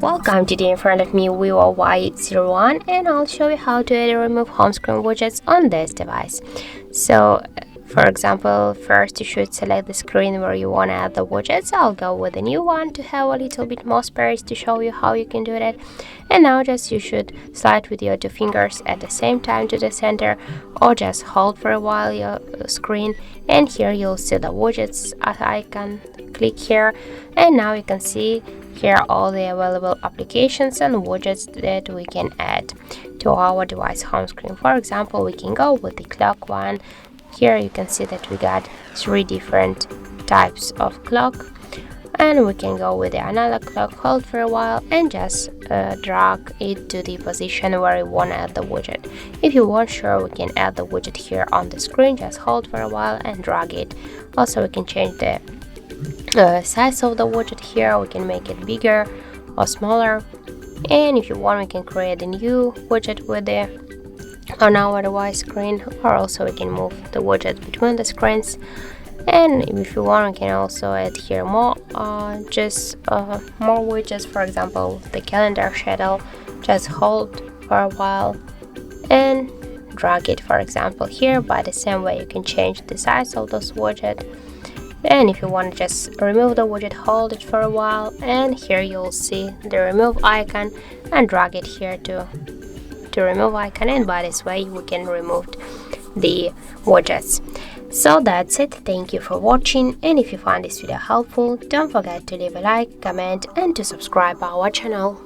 Welcome, today in front of me Vivo Y01, and I'll show you how to add and remove home screen widgets on this device. So for example, first you should select the screen where you want to add the widgets. I'll go with a new one to have a little bit more space to show you how you can do that. And now just you should slide with your two fingers at the same time to the center, or just hold for a while your screen, and here you'll see the widgets icon. Click here, and now you can see here all the available applications and widgets that we can add to our device home screen. For example, we can go with the clock one. Here you can see that we got 3 different types of clock, and we can go with the analog clock, hold for a while, and just drag it to the position where we want to add the widget. If you want, sure, we can add the widget here on the screen. Just hold for a while and drag it. Also, we can change the size of the widget here. We can make it bigger or smaller, and if you want, we can create a new widget with the on our device screen, or also we can move the widget between the screens. And if you want, we can also add here more more widgets. For example, the calendar schedule. Just hold for a while and drag it, for example, here. By the same way, you can change the size of those widgets. And if you want to just remove the widget, hold it for a while, and here you'll see the remove icon, and drag it here to remove icon, and by this way we can remove the widgets. So that's it. Thank you for watching, and if you found this video helpful, don't forget to leave a like, comment, and to subscribe our channel.